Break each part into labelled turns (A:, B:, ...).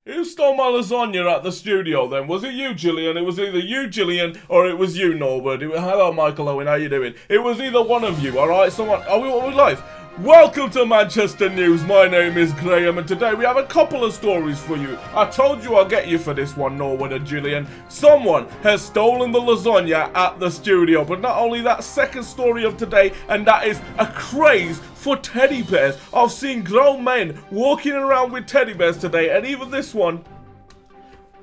A: Who stole my lasagna at the studio then? Was it you, Gillian? It was either you, Gillian, or it was you, Norbert. Hello, Michael Owen, how you doing? It was either one of you, alright? Someone, are we live? Welcome to Manchester News. My name is Graham, and today we have a couple of stories for you. I told you I'll get you for this one, Norwood and Julian. Someone has stolen the lasagna at the studio, but not only that, second story of today, and that is a craze for teddy bears. I've seen grown men walking around with teddy bears today, and even this one,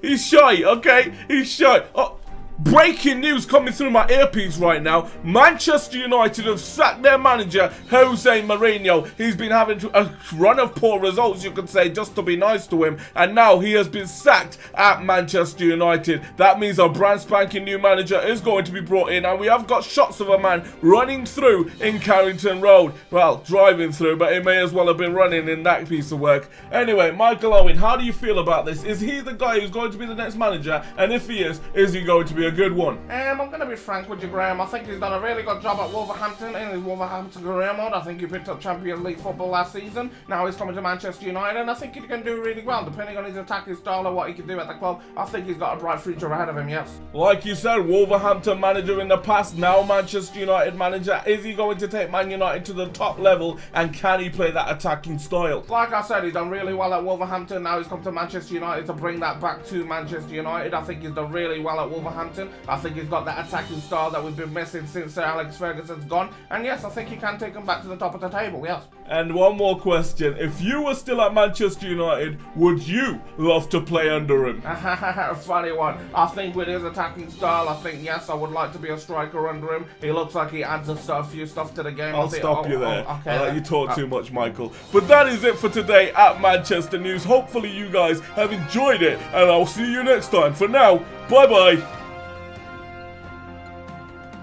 A: he's shy, okay? He's shy. Oh. Breaking news coming through my earpiece right now. Manchester United have sacked their manager, Jose Mourinho. He's been having a run of poor results, you could say, just to be nice to him. And now he has been sacked at Manchester United. That means a brand spanking new manager is going to be brought in. And we have got shots of a man running through in Carrington Road. Well, driving through, but he may as well have been running in that piece of work. Anyway, Michael Owen, how do you feel about this? Is he the guy who's going to be the next manager? And if he is he going to be a good one?
B: I'm going to be frank with you, Graham. I think he's done a really good job at Wolverhampton in his Wolverhampton career mode. I think he picked up Champions League football last season. Now he's coming to Manchester United, and I think he can do really well. Depending on his attacking style and what he can do at the club, I think he's got a bright future ahead of him, yes.
A: Like you said, Wolverhampton manager in the past, now Manchester United manager. Is he going to take Man United to the top level, and can he play that attacking style?
B: Like I said, he's done really well at Wolverhampton. Now he's come to Manchester United to bring that back to Manchester United. I think he's done really well at Wolverhampton. I think he's got that attacking style that we've been missing since Sir Alex Ferguson's gone. And yes, I think he can take him back to the top of the table, yes.
A: And one more question. If you were still at Manchester United, would you love to play under him?
B: Funny one. I think with his attacking style, I think, yes, I would like to be a striker under him. He looks like he adds a few stuff to the game.
A: I'll stop you there.
B: Okay,
A: I let you talk too much, Michael. But that is it for today at Manchester News. Hopefully you guys have enjoyed it, and I'll see you next time. For now, bye-bye.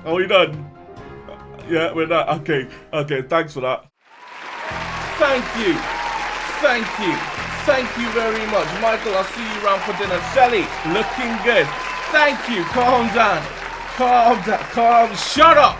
A: Are we done? Yeah, we're done. Okay, thanks for that. Thank you very much. Michael, I'll see you around for dinner. Shelly, looking good. Thank you. Calm down. Shut up.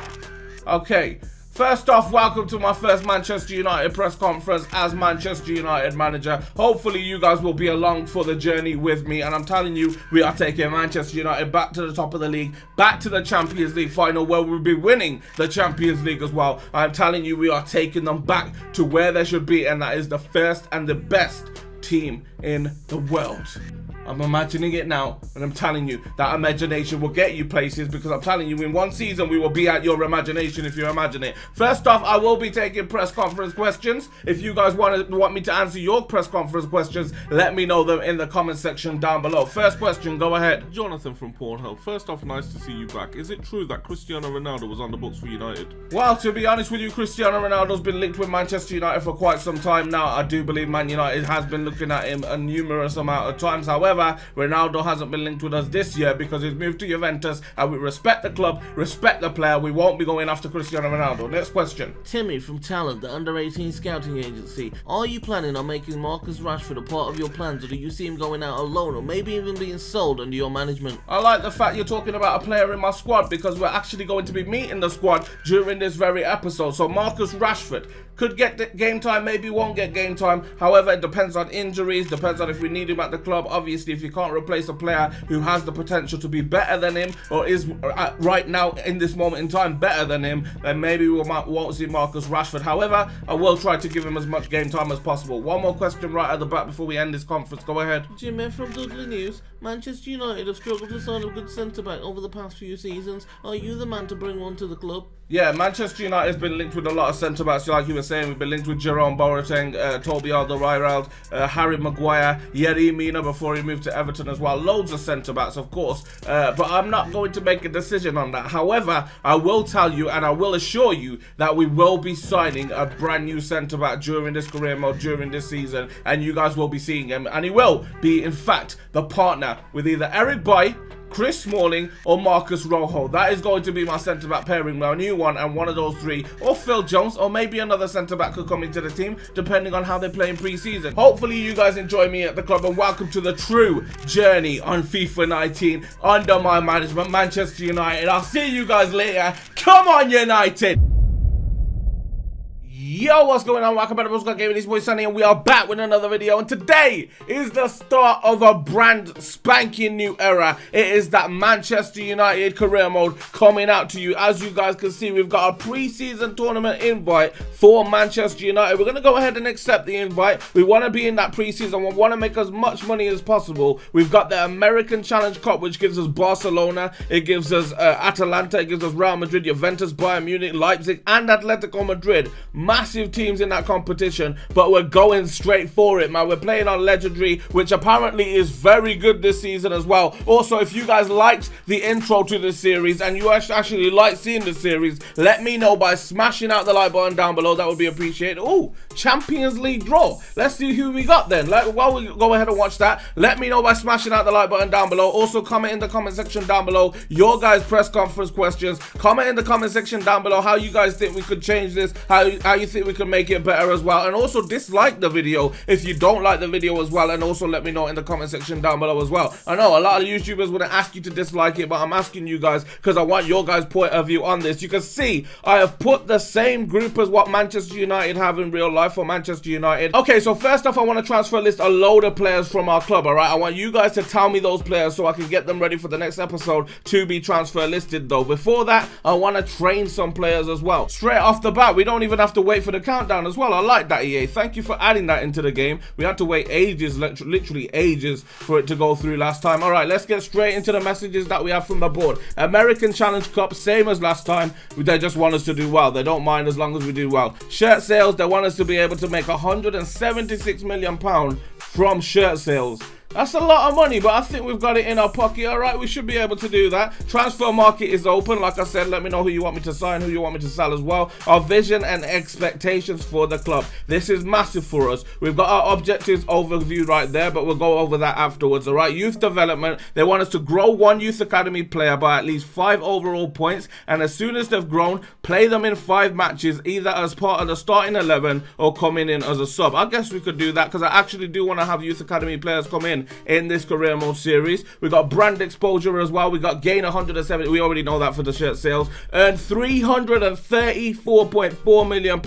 A: Okay. First off, welcome to my first Manchester United press conference as Manchester United manager. Hopefully you guys will be along for the journey with me, and I'm telling you, we are taking Manchester United back to the top of the league, back to the Champions League final, where we'll be winning the Champions League as well. I'm telling you, we are taking them back to where they should be, and that is the first and the best team in the world. I'm imagining it now, and I'm telling you, that imagination will get you places, because I'm telling you, in one season, we will be at your imagination if you imagine it. First off, I will be taking press conference questions. If you guys want me to answer your press conference questions, let me know them in the comment section down below. First question, go ahead.
C: Jonathan from Pornhub. First off, nice to see you back. Is it true that Cristiano Ronaldo was on the books for United?
A: Well, to be honest with you, Cristiano Ronaldo's been linked with Manchester United for quite some time now. I do believe Man United has been looking at him a numerous amount of times. However, Ronaldo hasn't been linked with us this year because he's moved to Juventus, and we respect the club, respect the player. We won't be going after Cristiano Ronaldo. Next question.
D: Timmy from Talent, the under-18 scouting agency. Are you planning on making Marcus Rashford a part of your plans, or do you see him going out alone, or maybe even being sold under your management?
A: I like the fact you're talking about a player in my squad, because we're actually going to be meeting the squad during this very episode. So Marcus Rashford could get game time, maybe won't get game time. However, it depends on injuries, depends on if we need him at the club. Obviously, if you can't replace a player who has the potential to be better than him, or is right now in this moment in time better than him, then maybe we won't see Marcus Rashford. However, I will try to give him as much game time as possible. One more question right at the back before we end this conference. Go ahead.
D: Jimmy from Dudley News. Manchester United have struggled to sign a good centre-back over the past few seasons. Are you the man to bring one to the club?
A: Yeah, Manchester United has been linked with a lot of centre-backs, like you were saying. We've been linked with Jerome Boateng, Toby Alderweireld, Harry Maguire, Yerry Mina before he moved to Everton as well. Loads of centre-backs, of course, but I'm not going to make a decision on that. However, I will tell you, and I will assure you, that we will be signing a brand new centre-back during this career mode, during this season, and you guys will be seeing him, and he will be, in fact, the partner with either Eric Bailly, Chris Smalling, or Marcus Rojo. That is going to be my centre-back pairing, my new one, and one of those three, or Phil Jones, or maybe another centre-back could come into the team, depending on how they play in pre-season. Hopefully you guys enjoy me at the club, and welcome to the true journey on FIFA 19 under my management, Manchester United. I'll see you guys later. Come on, United!
B: Yo, what's going on? Welcome back to BGG Squad Gaming. This boy Sunny, and we are back with another video. And today is the start of a brand spanking new era. It is that Manchester United career mode coming out to you. As you guys can see, we've got a pre-season tournament invite for Manchester United. We're going to go ahead and accept the invite. We want to be in that pre-season. We want to make as much money as possible. We've got the American Challenge Cup, which gives us Barcelona. It gives us Atalanta. It gives us Real Madrid, Juventus, Bayern Munich, Leipzig, and Atletico Madrid. Massive teams in that competition, but we're going straight for it, man. We're playing on Legendary, which apparently is very good this season as well. Also, if you guys liked the intro to this series and you actually like seeing the series, let me know by smashing out the like button down below. That would be appreciated. Oh, Champions League draw. Let's see who we got then. While we go ahead and watch that, let me know by smashing out the like button down below. Also, comment in the comment section down below your guys' press conference questions. Comment in the comment section down below how you guys think we could change this, how you think we can make it better as well, and also dislike the video if you don't like the video as well, and also let me know in the comment section down below as well. I know a lot of YouTubers wouldn't ask you to dislike it, but I'm asking you guys because I want your guys' point of view on this. You can see I have put the same group as what Manchester United have in real life for Manchester United. Okay, so first off, I want to transfer list a load of players from our club. All right, I want you guys to tell me those players so I can get them ready for the next episode to be transfer listed. Though before that, I want to train some players as well. Straight off the bat, we don't even have to wait for the countdown as well. I like that, EA. Thank you for adding that into the game. We had to wait ages, literally ages, for it to go through last time. All right, let's get straight into the messages that we have from the board. American Challenge Cup, same as last time. They just want us to do well. They don't mind as long as we do well. Shirt sales, they want us to be able to make £176 million from shirt sales. That's a lot of money, but I think we've got it in our pocket. All right, we should be able to do that. Transfer market is open. Like I said, let me know who you want me to sign, who you want me to sell as well. Our vision and expectations for the club. This is massive for us. We've got our objectives overview right there, but we'll go over that afterwards. All right, youth development. They want us to grow one youth academy player by at least 5 overall points, and as soon as they've grown, play them in 5 matches, either as part of the starting 11 or coming in as a sub. I guess we could do that because I actually do want to have youth academy players come in this career mode series. We got brand exposure as well. We got gain 170. We already know that for the shirt sales. Earn £334.4 million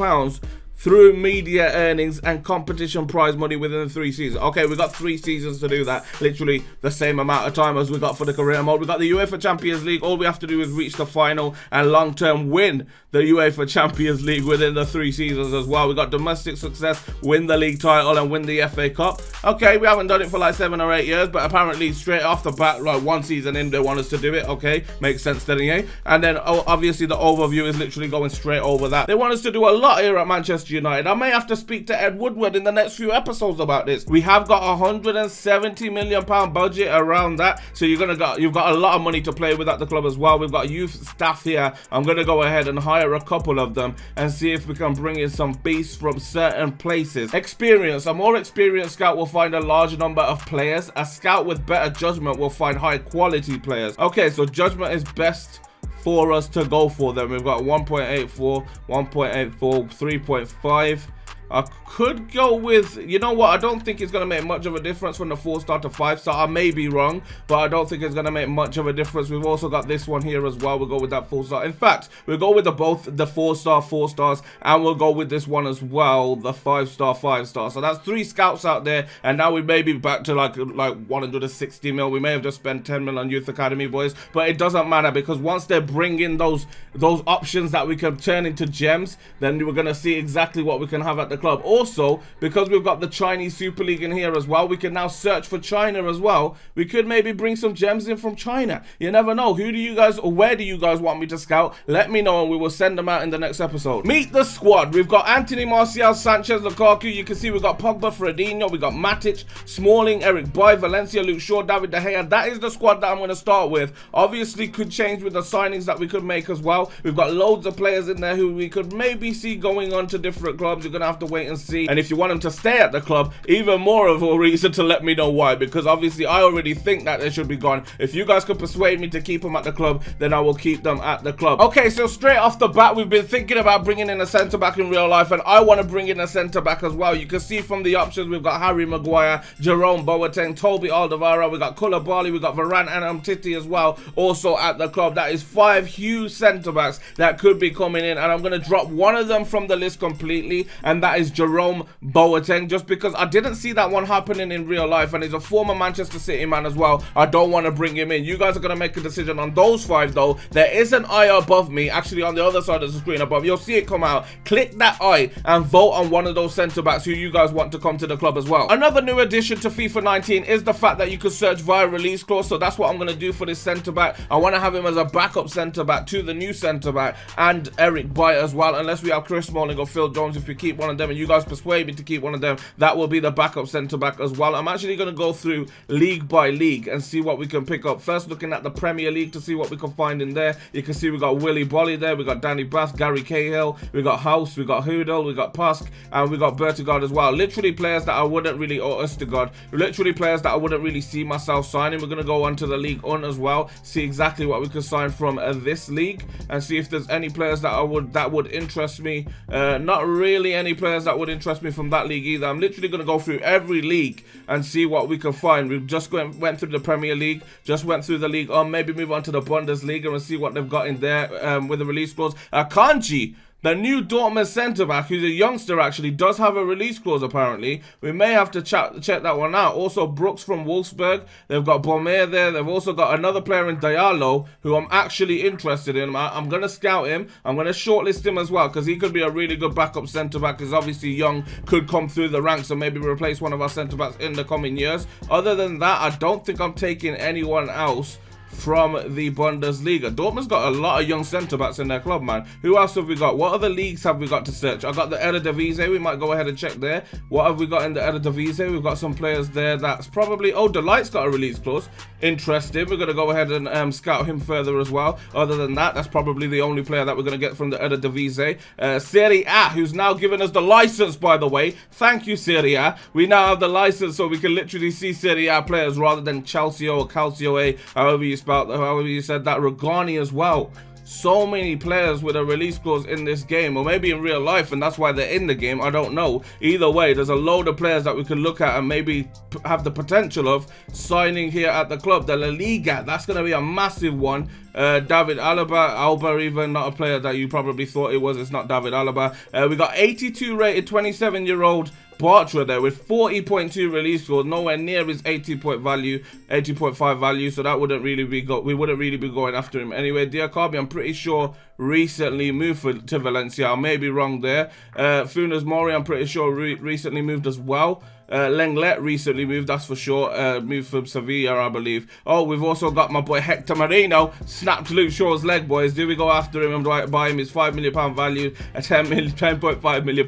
B: through media earnings and competition prize money within the 3 seasons. Okay, we got 3 seasons to do that. Literally the same amount of time as we got for the career mode. We got the UEFA Champions League. All we have to do is reach the final and long-term win the UEFA Champions League within the 3 seasons as well. We got domestic success, win the league title and win the FA Cup. Okay, we haven't done it for like 7 or 8 years, but apparently straight off the bat, like 1 season in, they want us to do it. Okay, makes sense then, yeah. And then obviously the overview is literally going straight over that. They want us to do a lot here at Manchester United. I may have to speak to Ed Woodward in the next few episodes about this. We have got £170 million budget around that, so you've got a lot of money to play with at the club as well. We've got youth staff here. I'm gonna go ahead and hire a couple of them and see if we can bring in some beasts from certain places. Experience. A more experienced scout will find a large number of players. A scout with better judgment will find high quality players. Okay, so judgment is best for us to go for them. We've got 1.84, 1.84, 3.5. I could go with, you know what, I don't think it's going to make much of a difference from the 4-star to 5-star. I may be wrong, but I don't think it's going to make much of a difference. We've also got this one here as well. We'll go with that 4-star. In fact, we'll go with both the 4-star, 4 stars, and we'll go with this one as well, the 5-star, 5-star. So that's 3 scouts out there, and now we may be back to like 160 mil. We may have just spent 10 mil on Youth Academy boys, but it doesn't matter because once they bring in those options that we can turn into gems, then we're going to see exactly what we can have at the club. Also, because we've got the Chinese Super League in here as well, we can now search for China as well. We could maybe bring some gems in from China. You never know. Who do you guys, or where do you guys want me to scout? Let me know and we will send them out in the next episode. Meet the squad. We've got Anthony Martial, Sanchez, Lukaku. You can see we've got Pogba, Fredinho, we got Matic, Smalling, Eric Bailly, Valencia, Luke Shaw, David De Gea. That is the squad that I'm going to start with. Obviously could change with the signings that we could make as well. We've got loads of players in there who we could maybe see going on to different clubs. You're going to have to
A: wait and see. And if you want him to stay at the club, even more of a reason to let me know why, because obviously I already think that they should be gone. If you guys could persuade me to keep them at the club, then I will keep them at the club. Okay, so straight off the bat, we've been thinking about bringing in a centre-back in real life, and I want to bring in a centre-back as well. You can see from the options, we've got Harry Maguire, Jerome Boateng, Toby Alderweireld, we got Koulibaly, we got Varane and Umtiti as well, also at the club. That is 5 huge centre-backs that could be coming in, and I'm going to drop one of them from the list completely, and that is Jerome Boateng, just because I didn't see that one happening in real life, and he's a former Manchester City man as well. I don't want to bring him in. You guys are going to make a decision on those 5 though. There is an eye above me, actually on the other side of the screen above. You'll see it come out. Click that eye and vote on one of those centre-backs who you guys want to come to the club as well. Another new addition to FIFA 19 is the fact that you could search via release clause, so that's what I'm going to do for this centre-back. I want to have him as a backup centre-back to the new centre-back and Eric Bailly as well, unless we have Chris Smalling or Phil Jones. If we keep one of them and you guys persuade me to keep one of them, that will be the backup centre-back as well. I'm actually going to go through league by league and see what we can pick up. First, looking at the Premier League to see what we can find in there. You can see we got Willy Bolly there, we got Danny Bath, Gary Cahill, we got House, we got Hoodle, we got Pusk, and we got Bertigard as well. Literally players that I wouldn't really, or Östergaard, literally players that I wouldn't really see myself signing. We're going to go on to the League On as well, see exactly what we can sign from this league, and see if there's any players that would interest me. Not really any players that would interest me from that league either. I'm literally going to go through every league and see what we can find. We've just went through the Premier League, just went through the League On, maybe move on to the Bundesliga and see what they've got in there with the release clause. Kanji, the new Dortmund centre-back, who's a youngster actually, does have a release clause apparently. We may have to check that one out. Also, Brooks from Wolfsburg. They've got Bomber there. They've also got another player in Diallo, who I'm actually interested in. I'm going to scout him. I'm going to shortlist him as well, because he could be a really good backup centre-back. He's obviously young, could come through the ranks and maybe replace one of our centre-backs in the coming years. Other than that, I don't think I'm taking anyone else from the Bundesliga. Dortmund's got a lot of young centre-backs in their club, man. Who else have we got? What other leagues have we got to search? I got the Eredivisie. We might go ahead and check there. What have we got in the Eredivisie? We've got some players there that's probably... Oh, Delight's got a release clause. Interesting. We're going to go ahead and scout him further as well. Other than that, that's probably the only player that we're going to get from the Eredivisie. Serie A, who's now given us the license, by the way. Thank you, Serie A. We now have the license, so we can literally see Serie A players rather than Calcio or Calcio A, however you said that. Rugani as well. So many players with a release clause in this game, or maybe in real life, and that's why they're in the game. I don't know. Either way, there's a load of players that we can look at and maybe have the potential of signing here at the club. The La Liga, that's going to be a massive one. David Alaba even, not a player that you probably thought it was. It's not David Alaba. We got 82 rated 27-year-old Bartra there with 40.2 release score, nowhere near his 80.5 value, so that wouldn't really be we wouldn't really be going after him anyway. Diakabi, I'm pretty sure recently moved to Valencia. I may be wrong there. Funes Mori, I'm pretty sure recently moved as well. Lenglet recently moved, that's for sure. Moved from Sevilla, I believe. Oh, we've also got my boy Hector Marino. Snapped Luke Shaw's leg, boys. Do we go after him and buy him his £5 million value, a £10.5 million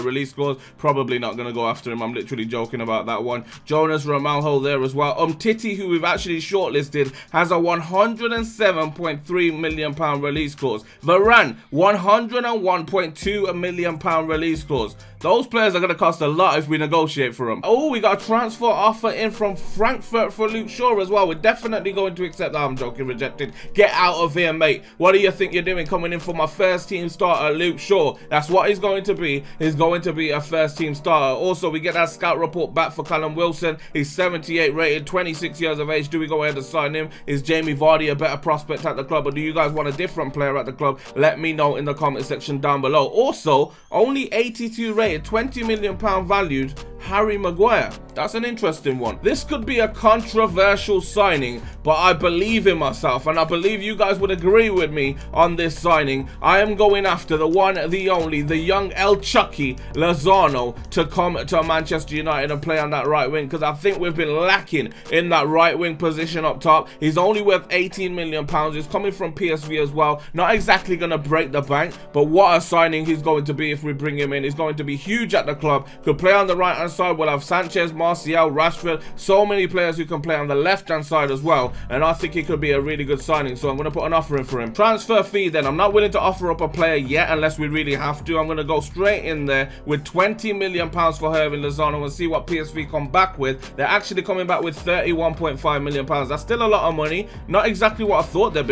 A: release clause? Probably not going to go after him. I'm literally joking about that one. Jonas Ramalho there as well. Titi, who we've actually shortlisted, has a £107.3 million release clause. Varane, £101.2 million release clause. Those players are going to cost a lot if we negotiate for them. Oh, we got a transfer offer in from Frankfurt for Luke Shaw as well. We're definitely going to accept that. I'm joking, rejected. Get out of here, mate. What do you think you're doing coming in for my first team starter, Luke Shaw? That's what he's going to be. He's going to be a first team starter. Also, we get that scout report back for Callum Wilson. He's 78 rated, 26 years of age. Do we go ahead and sign him? Is Jamie Vardy a better prospect at the club, or do you guys want a different player at the club? Let me know in the comment section down below. Also, only 82 rated, £20 million valued Harry Maguire. That's an interesting one. This could be a controversial signing, but I believe in myself, and I believe you guys would agree with me on this signing. I am going after the one, the only, the young El Chucky Lozano to come to Manchester United and play on that right wing, because I think we've been lacking in that right wing position up top. He's only worth £18 million. He's coming from PSV as well. Not exactly going to break the bank, but what a signing he's going to be if we bring him in. He's going to be huge at the club. Could play on the right hand side, we'll have Sanchez, Martial, Rashford, so many players who can play on the left-hand side as well, and I think he could be a really good signing, so I'm going to put an offer in for him. Transfer fee then, I'm not willing to offer up a player yet unless we really have to. I'm going to go straight in there with £20 million for Hirving Lozano and see what PSV come back with. They're actually coming back with £31.5 million. That's still a lot of money, not exactly what I thought they'd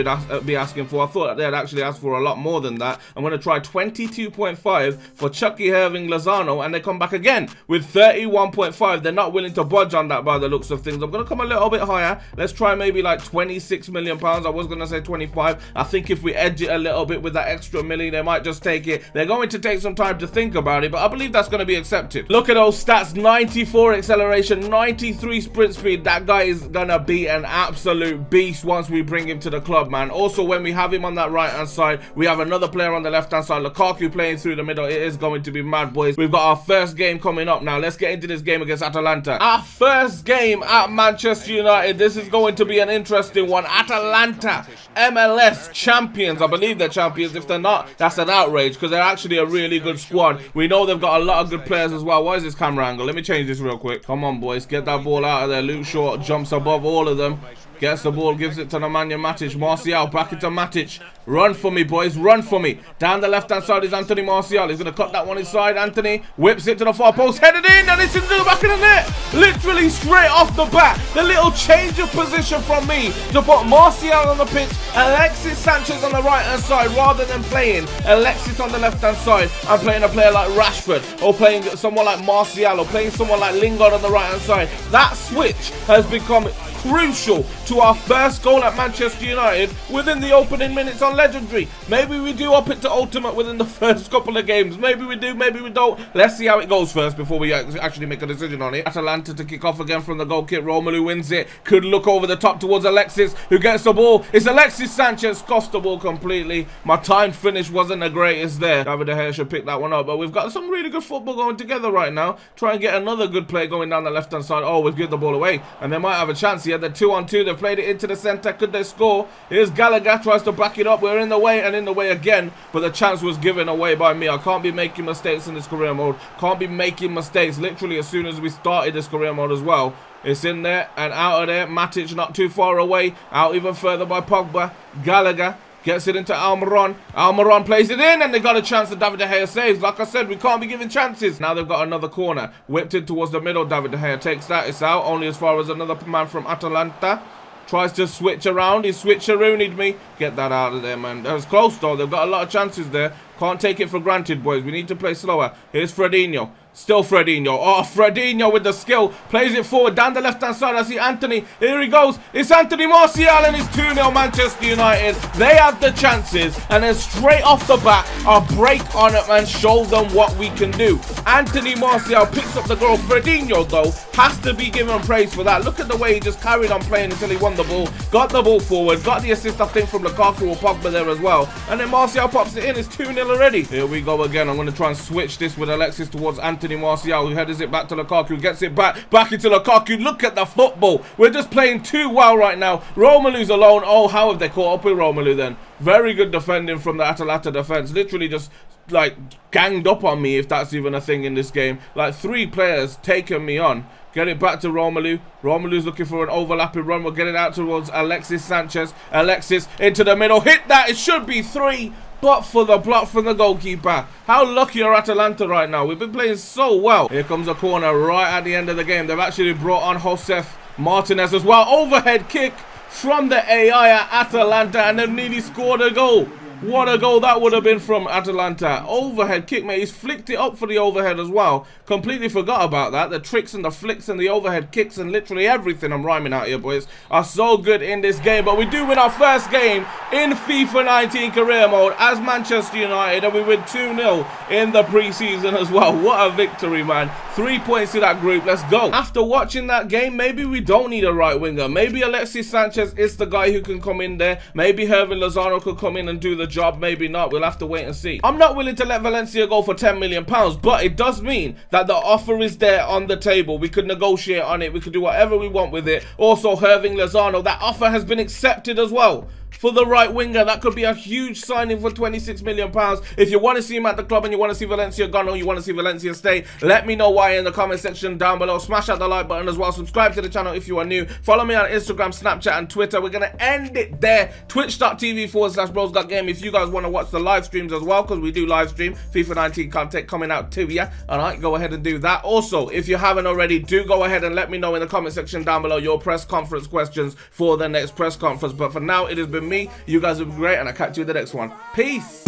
A: be asking for. I thought they'd actually ask for a lot more than that. I'm going to try 22.5 for Chucky Hirving Lozano, and they come back again with 31.5. They're not willing to budge on that by the looks of things. I'm going to come a little bit higher. Let's try maybe like £26 million. I was going to say 25. I think if we edge it a little bit with that extra milli, they might just take it. They're going to take some time to think about it, but I believe that's going to be accepted. Look at those stats: 94 acceleration, 93 sprint speed. That guy is going to be an absolute beast once we bring him to the club, man. Also, when we have him on that right hand side, we have another player on the left hand side, Lukaku, playing through the middle. It is going to be mad, boys. We've got our first game coming up now. Let's get into this game against Atalanta. Our first game at Manchester United. This is going to be an interesting one. Atalanta, MLS champions. I believe they're champions. If they're not, that's an outrage, because they're actually a really good squad. We know they've got a lot of good players as well. Why is this camera angle? Let me change this real quick. Come on, boys. Get that ball out of there. Luke Shaw jumps above all of them. Gets the ball, gives it to Nemanja Matic. Martial, back into Matic. Run for me, boys. Run for me. Down the left-hand side is Anthony Martial. He's going to cut that one inside. Anthony whips it to the far post. Headed in, and it's into the back of the net. Literally straight off the bat. The little change of position from me to put Martial on the pitch, Alexis Sanchez on the right-hand side, rather than playing Alexis on the left-hand side and playing a player like Rashford, or playing someone like Martial, or playing someone like Lingard on the right-hand side. That switch has become crucial to our first goal at Manchester United within the opening minutes on Legendary. Maybe we do up it to Ultimate within the first couple of games. Maybe we do, maybe we don't. Let's see how it goes first before we actually make a decision on it. Atalanta to kick off again from the goal kick. Romelu wins it. Could look over the top towards Alexis, who gets the ball. It's Alexis Sanchez. Scoffs the ball completely. My time finish wasn't the greatest there. David De Gea should pick that one up. But we've got some really good football going together right now. Try and get another good play going down the left-hand side. Oh, we've given the ball away, and they might have a chance here. They're 2-on-2. They've played it into the centre. Could they score? Here's Gallagher, tries to back it up. We're in the way, and in the way again, but the chance was given away by me. I can't be making mistakes in this career mode. Can't be making mistakes literally as soon as we started this career mode as well. It's in there and out of there. Matic not too far away. Out even further by Pogba. Gallagher gets it into Almiron. Almiron plays it in, and they got a chance that David De Gea saves. Like I said, we can't be giving chances. Now they've got another corner. Whipped it towards the middle. David De Gea takes that. It's out only as far as another man from Atalanta. Tries to switch around. He switcheroonied me. Get that out of there, man. That was close, though. They've got a lot of chances there. Can't take it for granted, boys. We need to play slower. Here's Fredinho. Still Fredinho. Oh, Fredinho with the skill. Plays it forward down the left-hand side. I see Anthony. Here he goes. It's Anthony Martial, and it's 2-0 Manchester United. They have the chances, and then straight off the bat, I'll break on it and show them what we can do. Anthony Martial picks up the goal. Fredinho, though, has to be given praise for that. Look at the way he just carried on playing until he won the ball. Got the ball forward. Got the assist, I think, from Lukaku or Pogba there as well. And then Martial pops it in. It's 2-0 already. Here we go again. I'm going to try and switch this with Alexis towards Anthony Martial, who headers it back to Lukaku, gets it back into Lukaku. Look at the football. We're just playing too well right now. Romelu's alone. Oh, how have they caught up with Romelu then? Very good defending from the Atalanta defense. Literally just like ganged up on me, if that's even a thing in this game. Like 3 players taking me on. Get it back to Romelu. Romelu's looking for an overlapping run. We'll get it out towards Alexis Sanchez. Alexis into the middle. Hit that. It should be 3. But for the block from the goalkeeper. How lucky are Atalanta right now? We've been playing so well. Here comes a corner right at the end of the game. They've actually brought on Josef Martinez as well. Overhead kick from the AI at Atalanta, and they've nearly scored a goal. What a goal that would have been from Atalanta. Overhead kick, mate. He's flicked it up for the overhead as well. Completely forgot about that. The tricks and the flicks and the overhead kicks and literally everything I'm rhyming out here, boys, are so good in this game. But we do win our first game in FIFA 19 career mode as Manchester United, and we win 2-0 in the preseason as well. What a victory, man. 3 points to that group. Let's go. After watching that game, maybe we don't need a right winger. Maybe Alexis Sanchez is the guy who can come in there. Maybe Hirving Lozano could come in and do the job. Maybe not. We'll have to wait and see. I'm not willing to let Valencia go for £10 million, but it does mean that the offer is there on the table. We could negotiate on it. We could do whatever we want with it. Also, Hirving Lozano, that offer has been accepted as well. for the right winger. That could be a huge signing for £26 million. If you want to see him at the club and you want to see Valencia gone or you want to see Valencia stay, let me know why in the comment section down below. Smash out the like button as well. Subscribe to the channel if you are new. Follow me on Instagram, Snapchat, and Twitter. We're going to end it there. Twitch.tv/BrosGotGame if you guys want to watch the live streams as well, because we do live stream FIFA 19 content coming out to you. Alright, go ahead and do that. Also, if you haven't already, do go ahead and let me know in the comment section down below your press conference questions for the next press conference. But for now, it has been me. You guys have been great, and I'll catch you in the next one. Peace.